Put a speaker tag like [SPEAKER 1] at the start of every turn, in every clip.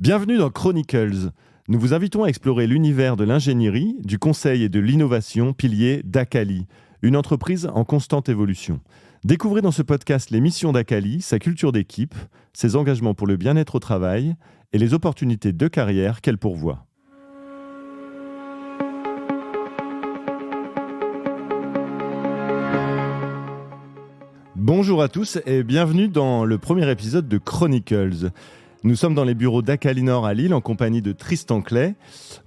[SPEAKER 1] Bienvenue dans Chronicles. Nous vous invitons à explorer l'univers de l'ingénierie, du conseil et de l'innovation, pilier d'Acali, une entreprise en constante évolution. Découvrez dans ce podcast les missions d'Acali, sa culture d'équipe, ses engagements pour le bien-être au travail et les opportunités de carrière qu'elle pourvoit. Bonjour à tous et bienvenue dans le premier épisode de Chronicles. Nous sommes dans les bureaux d'Acali Nord à Lille en compagnie de Tristan Clay.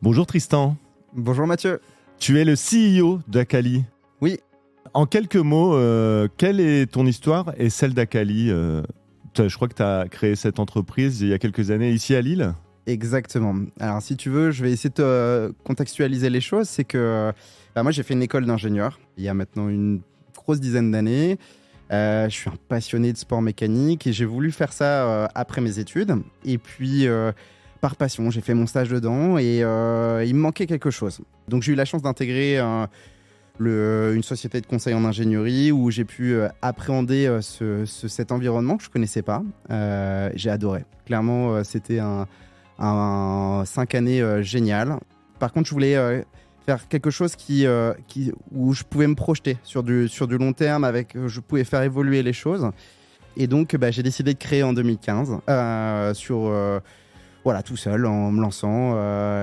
[SPEAKER 1] Bonjour Tristan.
[SPEAKER 2] Bonjour Mathieu.
[SPEAKER 1] Tu es le CEO d'Acali.
[SPEAKER 2] Oui.
[SPEAKER 1] En quelques mots, quelle est ton histoire et celle d'Acali ? Je crois que tu as créé cette entreprise il y a quelques années ici à Lille.
[SPEAKER 2] Exactement. Alors si tu veux, je vais essayer de te contextualiser les choses. C'est que moi j'ai fait une école d'ingénieur il y a maintenant une grosse dizaine d'années. Je suis un passionné de sport mécanique et j'ai voulu faire ça après mes études. Et puis, par passion, j'ai fait mon stage dedans et il me manquait quelque chose. Donc, j'ai eu la chance d'intégrer une société de conseil en ingénierie où j'ai pu appréhender cet environnement que je ne connaissais pas. J'ai adoré. Clairement, c'était un 5 années génial. Par contre, je voulais faire quelque chose où je pouvais me projeter sur du long terme, je pouvais faire évoluer les choses. Et donc, j'ai décidé de créer en 2015, tout seul, en me lançant.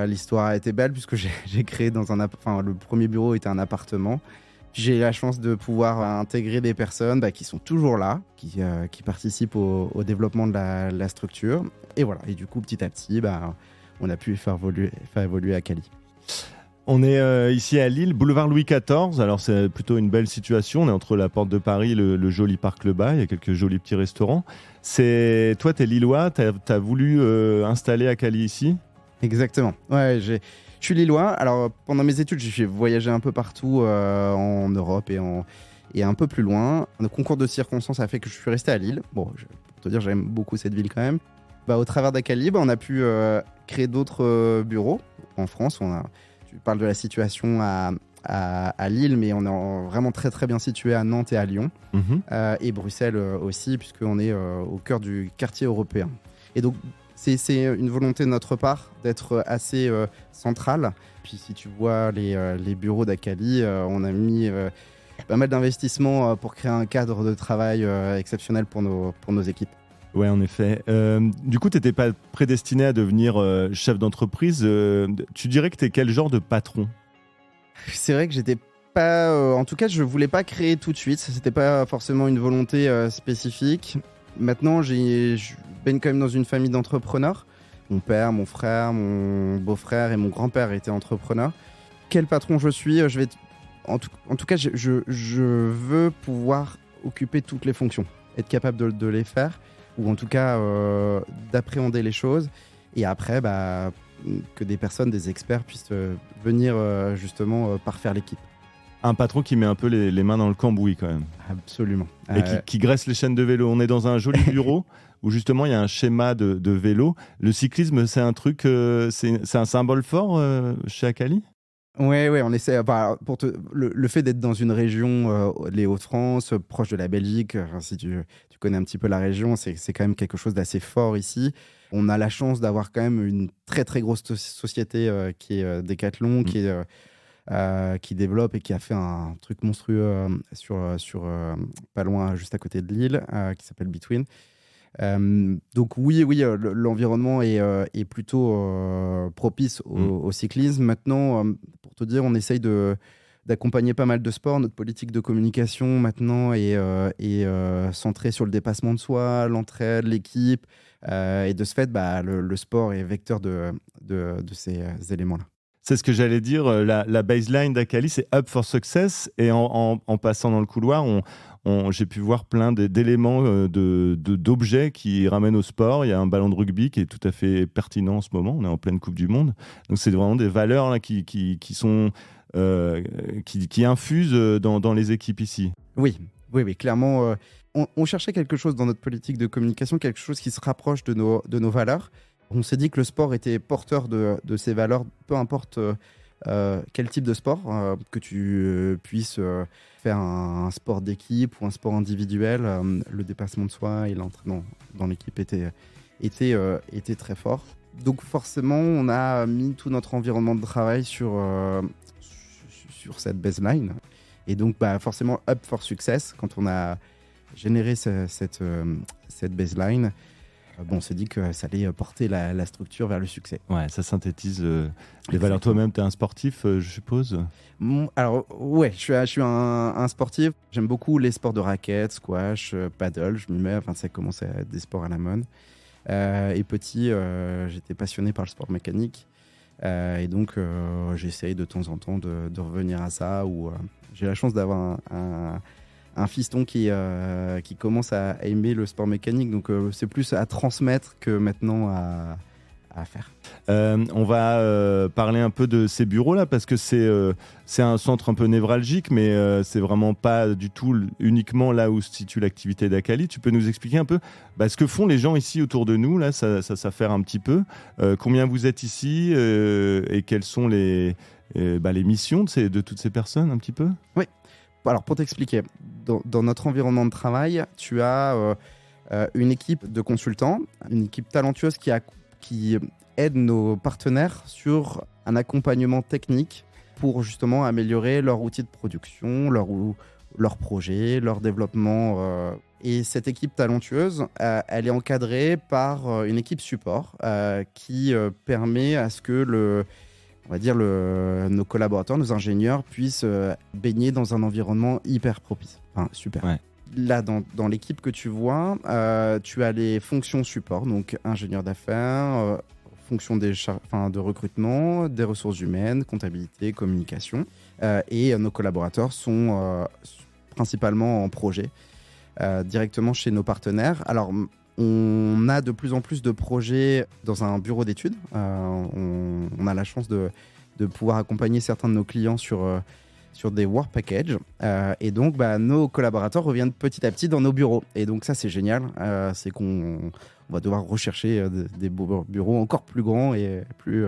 [SPEAKER 2] L'histoire a été belle puisque j'ai créé le premier bureau était un appartement. J'ai eu la chance de pouvoir intégrer des personnes qui sont toujours là, qui participent au développement de la structure. Et voilà. Et du coup, petit à petit, on a pu faire évoluer Acali.
[SPEAKER 1] On est ici à Lille, boulevard Louis XIV. Alors, c'est plutôt une belle situation. On est entre la porte de Paris, le joli parc Lebas. Il y a quelques jolis petits restaurants. Toi, tu es Lillois. Tu as voulu installer Acali ici ?
[SPEAKER 2] Exactement. Ouais, je suis Lillois. Alors, pendant mes études, j'ai voyagé un peu partout en Europe et un peu plus loin. Le concours de circonstances a fait que je suis resté à Lille. Bon, pour te dire, j'aime beaucoup cette ville quand même. Au travers d'Acali, on a pu créer d'autres bureaux en France. Tu parles de la situation à Lille, mais on est vraiment très très bien situé à Nantes et à Lyon, et Bruxelles aussi, puisqu'on est au cœur du quartier européen. Et donc, c'est une volonté de notre part d'être assez central. Puis si tu vois les bureaux d'Acali, on a mis pas mal d'investissements pour créer un cadre de travail exceptionnel pour nos équipes.
[SPEAKER 1] Ouais, en effet. Du coup, tu n'étais pas prédestiné à devenir chef d'entreprise. Tu dirais que tu es quel genre de patron ?
[SPEAKER 2] C'est vrai que j'étais pas... en tout cas, je voulais pas créer tout de suite. C'était pas forcément une volonté spécifique. Maintenant, je baigne quand même dans une famille d'entrepreneurs. Mon père, mon frère, mon beau-frère et mon grand-père étaient entrepreneurs. Quel patron je suis ? En tout cas, je veux pouvoir occuper toutes les fonctions, être capable de les faire, ou en tout cas d'appréhender les choses, et après que des personnes, des experts puissent venir justement parfaire l'équipe.
[SPEAKER 1] Un patron qui met un peu les mains dans le cambouis quand même.
[SPEAKER 2] Absolument.
[SPEAKER 1] Et qui graisse les chaînes de vélo. On est dans un joli bureau où justement il y a un schéma de vélo. Le cyclisme, c'est un truc, c'est un symbole fort chez Acali ?
[SPEAKER 2] Oui, on essaie. Le fait d'être dans une région, les Hauts-de-France, proche de la Belgique, si tu connais un petit peu la région, c'est quand même quelque chose d'assez fort ici. On a la chance d'avoir quand même une très très grosse société qui est Decathlon, qui développe et qui a fait un truc monstrueux sur pas loin, juste à côté de Lille, qui s'appelle Between. Donc oui, l'environnement est plutôt propice au cyclisme. Maintenant, pour te dire, on essaye d'accompagner pas mal de sports. Notre politique de communication maintenant est centrée sur le dépassement de soi, l'entraide, l'équipe, et de ce fait, le sport est vecteur de ces éléments-là.
[SPEAKER 1] C'est ce que j'allais dire, la baseline d'Acali, c'est Up for Success, et en passant dans le couloir, j'ai pu voir plein d'éléments, d'objets qui ramènent au sport. Il y a un ballon de rugby qui est tout à fait pertinent en ce moment, on est en pleine Coupe du Monde, donc c'est vraiment des valeurs là, qui infusent dans les équipes ici.
[SPEAKER 2] Oui, clairement, on cherchait quelque chose dans notre politique de communication, quelque chose qui se rapproche de nos valeurs. On s'est dit que le sport était porteur de ces valeurs, peu importe quel type de sport, que tu puisses faire un sport d'équipe ou un sport individuel. Le dépassement de soi et l'entraînement dans l'équipe était était très fort. Donc forcément, on a mis tout notre environnement de travail sur cette baseline. Et donc forcément, up for success, quand on a généré cette baseline, on s'est dit que ça allait porter la structure vers le succès.
[SPEAKER 1] Ouais, ça synthétise les valeurs. Toi-même, tu es un sportif, je suppose.
[SPEAKER 2] Alors, ouais, je suis un sportif. J'aime beaucoup les sports de raquettes, squash, paddle. Je m'y mets, ça commence à être des sports à la mode. Et petit, j'étais passionné par le sport mécanique. Et donc, j'essaye de temps en temps de revenir à ça. J'ai la chance d'avoir un fiston qui commence à aimer le sport mécanique. Donc, c'est plus à transmettre que maintenant à faire.
[SPEAKER 1] On va parler un peu de ces bureaux-là parce que c'est un centre un peu névralgique, mais c'est vraiment pas du tout uniquement là où se situe l'activité d'Aqali. Tu peux nous expliquer un peu ce que font les gens ici autour de nous, là, ça s'affaire un petit peu. Combien vous êtes ici et quelles sont les missions de toutes ces personnes un petit peu ?
[SPEAKER 2] Oui. Alors, pour t'expliquer, dans notre environnement de travail, tu as une équipe de consultants, une équipe talentueuse qui aide nos partenaires sur un accompagnement technique pour justement améliorer leur outil de production, leur projet, leur développement. Et cette équipe talentueuse, elle est encadrée par une équipe support qui permet à ce que nos collaborateurs, nos ingénieurs puissent baigner dans un environnement hyper propice. Super. Ouais. Là, dans l'équipe que tu vois, tu as les fonctions support, donc ingénieur d'affaires, fonction de recrutement, des ressources humaines, comptabilité, communication. Et nos collaborateurs sont principalement en projet, directement chez nos partenaires. Alors, on a de plus en plus de projets dans un bureau d'études. On a la chance de pouvoir accompagner certains de nos clients sur des work packages. Et donc, nos collaborateurs reviennent petit à petit dans nos bureaux. Et donc, ça, c'est génial. C'est qu'on va devoir rechercher des bureaux encore plus grands et plus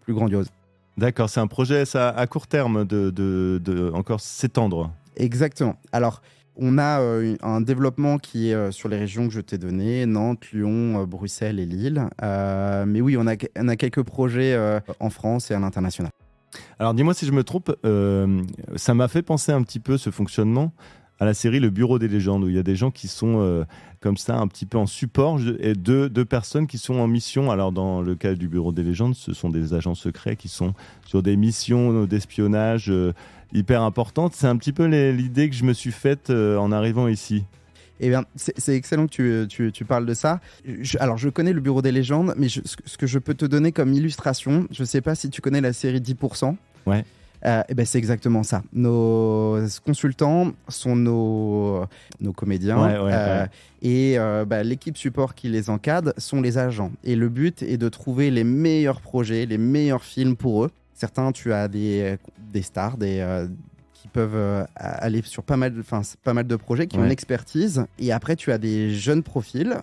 [SPEAKER 2] grandioses.
[SPEAKER 1] D'accord, c'est un projet ça, à court terme de encore s'étendre.
[SPEAKER 2] Exactement. Alors, on a un développement qui est sur les régions que je t'ai données, Nantes, Lyon, Bruxelles et Lille. Mais oui, on a quelques projets en France et à l'international.
[SPEAKER 1] Alors dis-moi si je me trompe, ça m'a fait penser un petit peu ce fonctionnement à la série Le Bureau des légendes, où il y a des gens qui sont comme ça un petit peu en support et deux personnes qui sont en mission. Alors dans le cas du Bureau des légendes, ce sont des agents secrets qui sont sur des missions d'espionnage hyper importantes. C'est un petit peu l'idée que je me suis faite en arrivant ici.
[SPEAKER 2] Eh bien, c'est excellent que tu parles de ça. Alors, je connais le Bureau des légendes, mais ce que je peux te donner comme illustration, je ne sais pas si tu connais la série 10%.
[SPEAKER 1] Ouais.
[SPEAKER 2] C'est exactement ça. Nos consultants sont nos comédiens. Ouais. Et l'équipe support qui les encadre sont les agents. Et le but est de trouver les meilleurs projets, les meilleurs films pour eux. Certains, tu as des stars, qui peuvent aller sur pas mal de projets, qui ont une expertise. Et après, tu as des jeunes profils,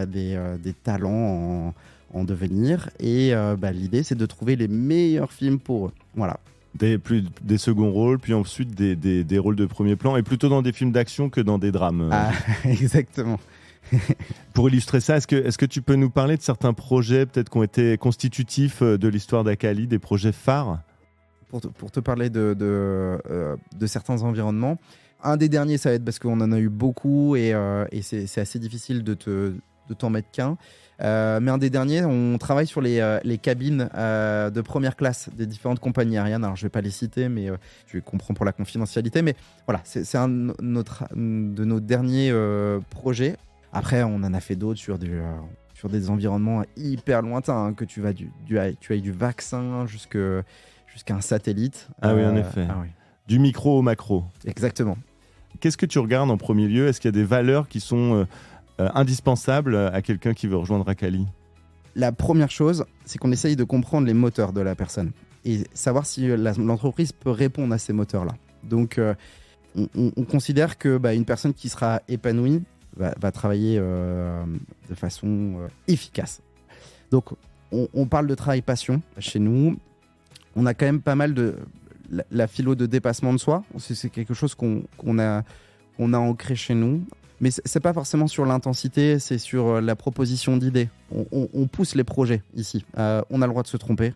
[SPEAKER 2] des talents en devenir. Et l'idée, c'est de trouver les meilleurs films pour eux. Voilà.
[SPEAKER 1] Des seconds rôles, puis ensuite des rôles de premier plan, et plutôt dans des films d'action que dans des drames.
[SPEAKER 2] Exactement.
[SPEAKER 1] Pour illustrer ça, est-ce que tu peux nous parler de certains projets peut-être qui ont été constitutifs de l'histoire d'Aqali, des projets phares ?
[SPEAKER 2] Pour te parler de certains environnements, un des derniers, ça va être parce qu'on en a eu beaucoup et c'est assez difficile de t'en mettre qu'un. Mais un des derniers, on travaille sur les cabines de première classe des différentes compagnies aériennes. Alors, je ne vais pas les citer, mais tu comprends pour la confidentialité. Mais voilà, c'est un de nos derniers projets. Après, on en a fait d'autres sur des environnements hyper lointains, que tu ailles du vaccin jusqu'à un satellite.
[SPEAKER 1] Ah oui, en effet. Oui. Du micro au macro.
[SPEAKER 2] Exactement.
[SPEAKER 1] Qu'est-ce que tu regardes en premier lieu ? Est-ce qu'il y a des valeurs qui sont indispensables à quelqu'un qui veut rejoindre Aqali ?
[SPEAKER 2] La première chose, c'est qu'on essaye de comprendre les moteurs de la personne et savoir si l'entreprise peut répondre à ces moteurs-là. Donc, on considère que une personne qui sera épanouie va travailler de façon efficace. Donc, on parle de travail passion chez nous. On a quand même pas mal de la philo de dépassement de soi. C'est quelque chose qu'on a ancré chez nous. Mais c'est pas forcément sur l'intensité, c'est sur la proposition d'idées. On pousse les projets ici. On a le droit de se tromper,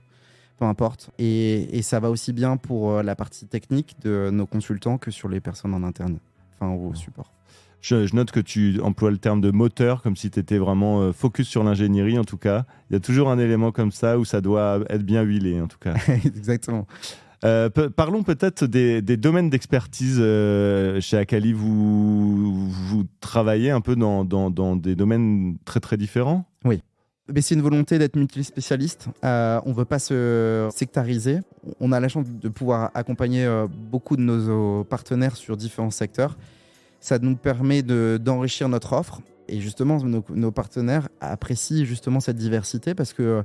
[SPEAKER 2] peu importe. Et ça va aussi bien pour la partie technique de nos consultants que sur les personnes en interne, au support.
[SPEAKER 1] Je note que tu emploies le terme de moteur, comme si tu étais vraiment focus sur l'ingénierie, en tout cas. Il y a toujours un élément comme ça où ça doit être bien huilé, en tout cas.
[SPEAKER 2] Exactement.
[SPEAKER 1] Parlons peut-être des domaines d'expertise chez Akali. Vous travaillez un peu dans des domaines très, très différents ?
[SPEAKER 2] Oui. Mais c'est une volonté d'être multispécialiste. On ne veut pas se sectariser. On a la chance de pouvoir accompagner beaucoup de nos partenaires sur différents secteurs. Ça nous permet d'enrichir notre offre. Et justement, nos partenaires apprécient justement cette diversité parce que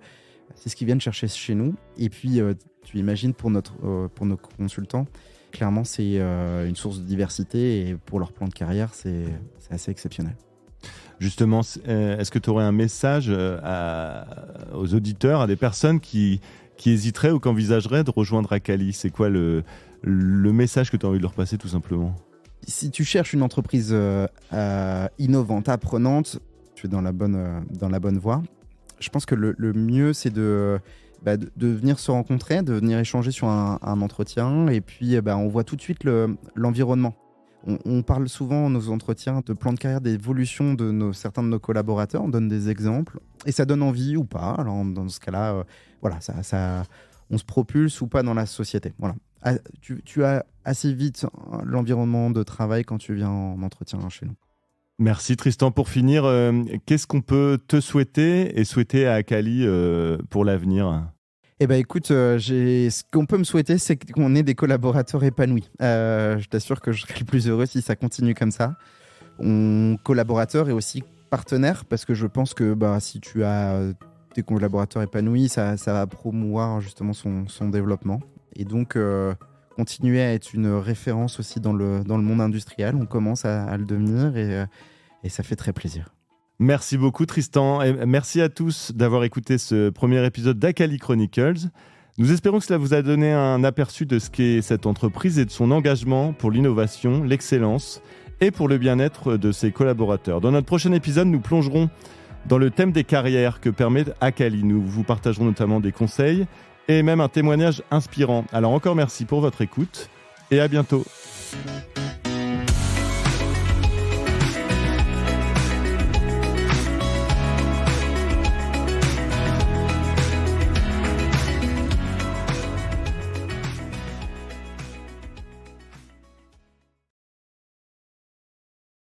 [SPEAKER 2] c'est ce qu'ils viennent chercher chez nous. Et puis, tu imagines pour nos consultants, clairement, c'est une source de diversité. Et pour leur plan de carrière, c'est assez exceptionnel.
[SPEAKER 1] Justement, est-ce que tu aurais un message aux auditeurs, à des personnes qui hésiteraient ou qui envisageraient de rejoindre Akali ? C'est quoi le message que tu as envie de leur passer, tout simplement ?
[SPEAKER 2] Si tu cherches une entreprise innovante, apprenante, tu es dans la bonne voie. Je pense que le mieux, c'est de venir se rencontrer, de venir échanger sur un entretien. Et puis, on voit tout de suite l'environnement. On parle souvent dans nos entretiens de plan de carrière, d'évolution de certains de nos collaborateurs. On donne des exemples. Et ça donne envie ou pas. Alors, dans ce cas-là, on se propulse ou pas dans la société. Voilà. Tu as assez vite l'environnement de travail quand tu viens en entretien chez nous.
[SPEAKER 1] Merci Tristan. Pour finir, qu'est-ce qu'on peut te souhaiter et souhaiter à Akali pour l'avenir ?
[SPEAKER 2] Écoute, ce qu'on peut me souhaiter, c'est qu'on ait des collaborateurs épanouis. Je t'assure que je serai le plus heureux si ça continue comme ça. Collaborateurs et aussi partenaires, parce que je pense que si tu as des collaborateurs épanouis, ça va promouvoir justement son développement. Et donc, continuer à être une référence aussi dans le monde industriel. On commence à le devenir et ça fait très plaisir.
[SPEAKER 1] Merci beaucoup Tristan et merci à tous d'avoir écouté ce premier épisode d'Akali Chronicles. Nous espérons que cela vous a donné un aperçu de ce qu'est cette entreprise et de son engagement pour l'innovation, l'excellence et pour le bien-être de ses collaborateurs. Dans notre prochain épisode, nous plongerons dans le thème des carrières que permet Akali. Nous vous partagerons notamment des conseils et même un témoignage inspirant. Alors encore merci pour votre écoute et à bientôt.